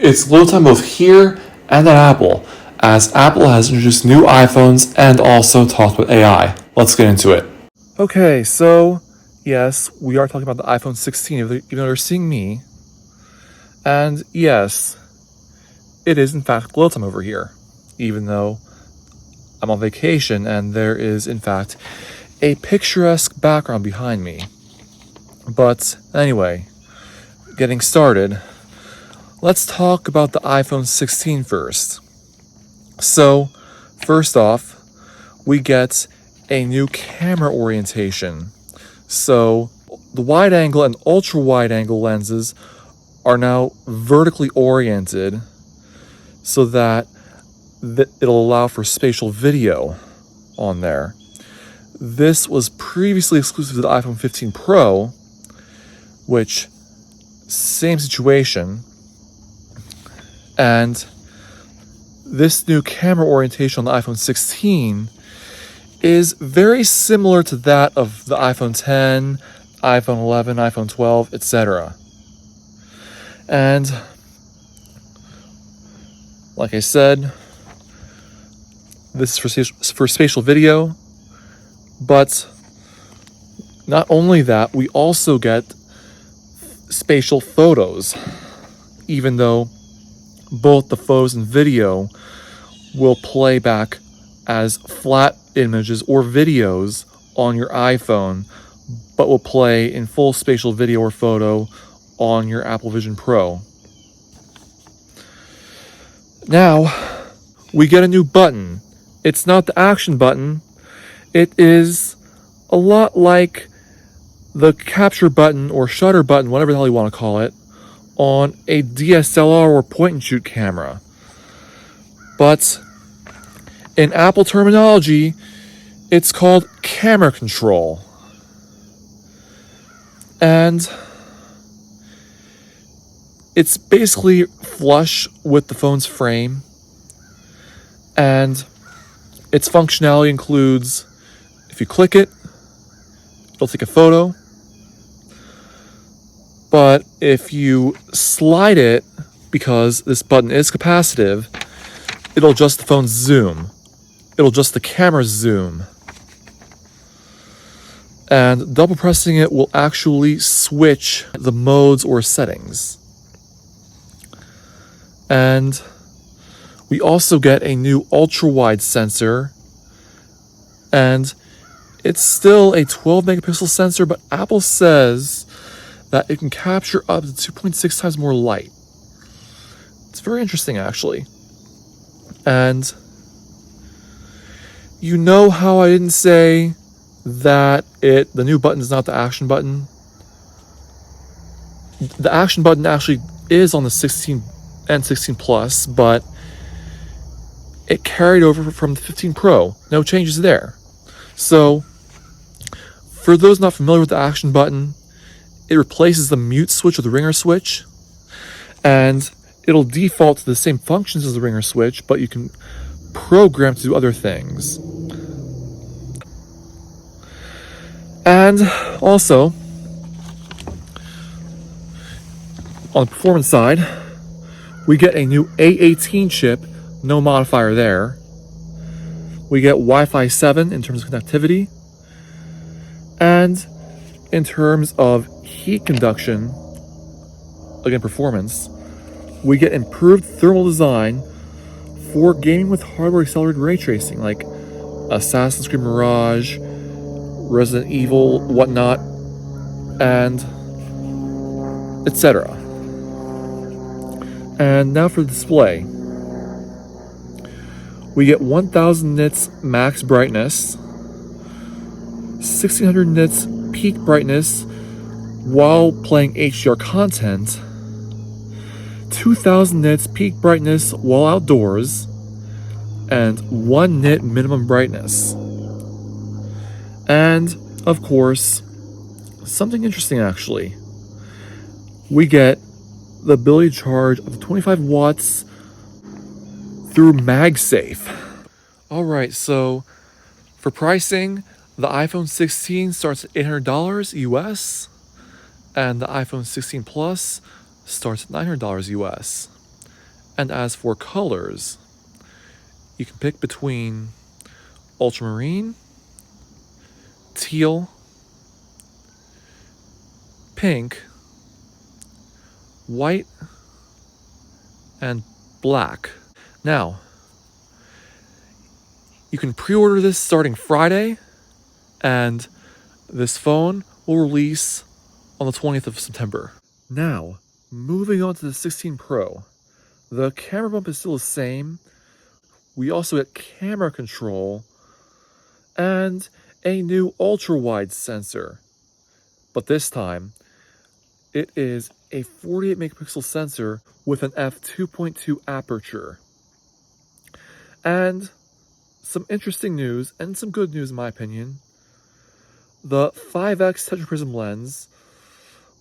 It's glow time both here and at Apple, as Apple has introduced new iPhones and also talked about AI. Let's get into it. Okay, so yes, we are talking about the iPhone 16, even though they're seeing me. And yes, it is in fact glow time over here, even though I'm on vacation and there is in fact a picturesque background behind me. But anyway, getting started, let's talk about the iPhone 16 first. So, first off, we get a new camera orientation. So, the wide angle and ultra wide angle lenses are now vertically oriented so that it'll allow for spatial video on there. This was previously exclusive to the iPhone 15 Pro, which, same situation. And this new camera orientation on the iPhone 16 is very similar to that of the iPhone 10, iPhone 11, iPhone 12, etc. And like I said, this is for spatial video, but not only that, we also get spatial photos, even though both the photos and video will play back as flat images or videos on your iPhone, but will play in full spatial video or photo on your Apple Vision Pro. Now, we get a new button. It's not the action button. It is a lot like the capture button or shutter button, whatever the hell you want to call it, on a DSLR or point-and-shoot camera. But in Apple terminology, it's called camera control. And it's basically flush with the phone's frame. And its functionality includes, if you click it, it'll take a photo. But if you slide it, because this button is capacitive, it'll adjust the phone's zoom. It'll adjust the camera's zoom. And double pressing it will actually switch the modes or settings. And we also get a new ultra-wide sensor. And it's still a 12 megapixel sensor, but Apple says that it can capture up to 2.6 times more light. It's very interesting, actually. And you know how I didn't say that the new button is not the action button? The action button actually is on the 16 and 16 Plus, but it carried over from the 15 Pro. No changes there. So, for those not familiar with the action button, it replaces the mute switch or the ringer switch, and it'll default to the same functions as the ringer switch, but you can program to do other things. And also, on the performance side, we get a new A18 chip, no modifier there. We get Wi-Fi 7 in terms of connectivity, and in terms of heat conduction, again performance, we get improved thermal design for gaming with hardware accelerated ray tracing, like Assassin's Creed Mirage, Resident Evil, whatnot, and etc. And now for the display. We get 1000 nits max brightness, 1600 nits peak brightness while playing HDR content, 2000 nits peak brightness while outdoors, and 1 nit minimum brightness. And, of course, something interesting actually. We get the ability to charge up to 25 watts through MagSafe. Alright, so for pricing, the iPhone 16 starts at $800 US, and the iPhone 16 Plus starts at $900 US. And as for colors, you can pick between ultramarine, teal, pink, white, and black. Now, you can pre-order this starting Friday, and this phone will release on the 20th of September. Now, moving on to the 16 Pro. The camera bump is still the same. We also get camera control and a new ultra-wide sensor. But this time, it is a 48 megapixel sensor with an f2.2 aperture. And some interesting news, and some good news in my opinion. The 5x tetraprism lens,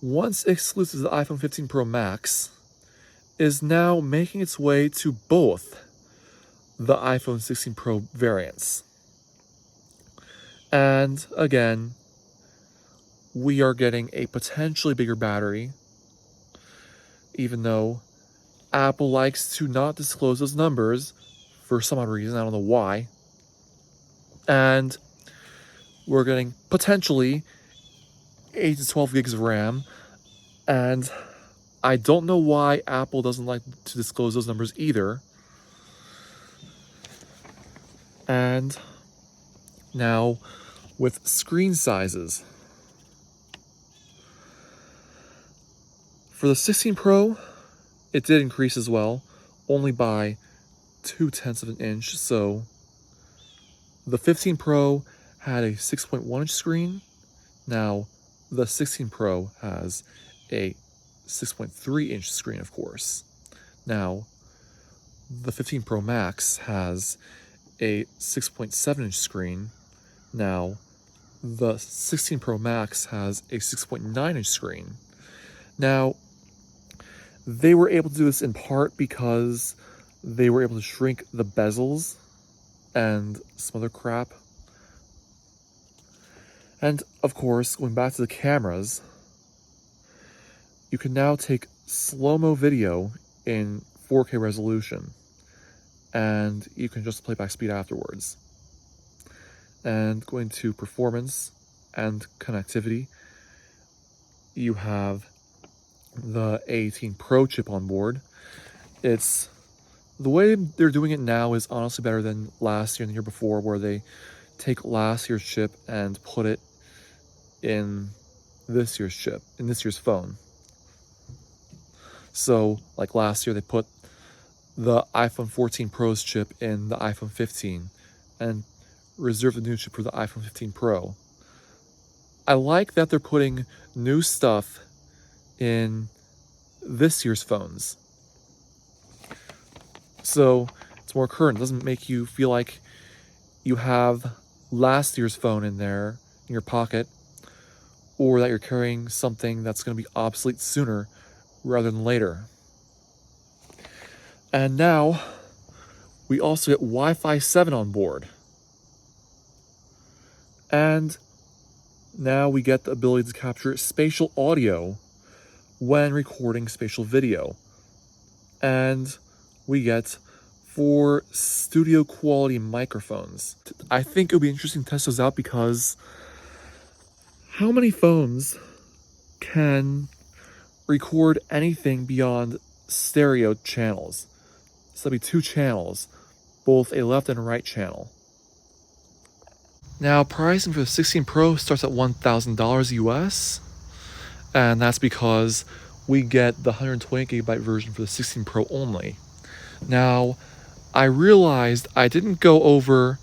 once exclusive to the iPhone 15 Pro Max, is now making its way to both the iPhone 16 Pro variants. And again, we are getting a potentially bigger battery, even though Apple likes to not disclose those numbers for some odd reason. I don't know why. And we're getting potentially 8 to 12 gigs of RAM. And I don't know why Apple doesn't like to disclose those numbers either. And now with screen sizes. For the 16 Pro, it did increase as well, only by 0.2 of an inch. So the 15 Pro had a 6.1 inch screen. Now the 16 Pro has a 6.3 inch screen, of course. Now the 15 Pro Max has a 6.7 inch screen. Now the 16 Pro Max has a 6.9 inch screen. Now, they were able to do this in part because they were able to shrink the bezels and some other crap. And of course, going back to the cameras, you can now take slow-mo video in 4K resolution, and you can just playback speed afterwards. And going to performance and connectivity, you have the A18 Pro chip on board. It's the way they're doing it now is honestly better than last year and the year before, where they take last year's chip and put it in this year's chip, in this year's phone. So, like last year, they put the iPhone 14 Pro's chip in the iPhone 15 and reserved the new chip for the iPhone 15 Pro. I like that they're putting new stuff in this year's phones. So it's more current. It doesn't make you feel like you have last year's phone in there in your pocket, or that you're carrying something that's going to be obsolete sooner rather than later. And now we also get Wi-Fi 7 on board. And now we get the ability to capture spatial audio when recording spatial video. And we get 4 studio quality microphones. I think it would be interesting to test those out, because how many phones can record anything beyond stereo channels? So that'd be 2 channels, both a left and a right channel. Now, pricing for the 16 Pro starts at $1,000 US, and that's because we get the 128 gigabyte version for the 16 Pro only. Now, I realized I didn't go over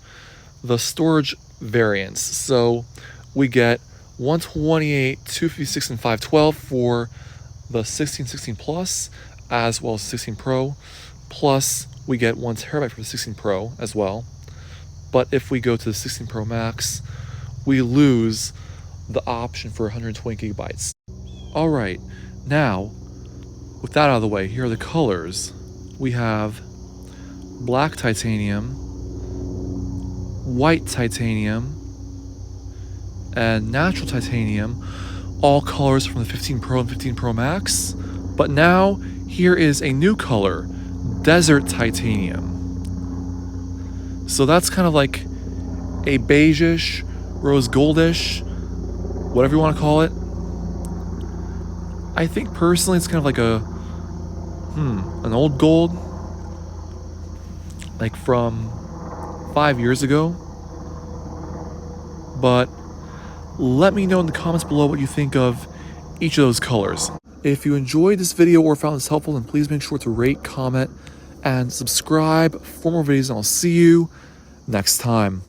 the storage variants, so we get 128, 256, and 512 for the 16 Plus, as well as 16 Pro, plus we get 1 terabyte for the 16 Pro as well. But if we go to the 16 Pro Max, we lose the option for 120 gigabytes. Alright, now, with that out of the way, here are the colors. We have black titanium, white titanium, and natural titanium, all colors from the 15 Pro and 15 Pro Max. But now, here is a new color, desert titanium. So that's kind of like a beigeish, rose goldish, whatever you want to call it. I think personally it's kind of like an old gold, like from 5 years ago. But let me know in the comments below what you think of each of those colors. If you enjoyed this video or found this helpful, then please make sure to rate, comment, and subscribe for more videos, and I'll see you next time.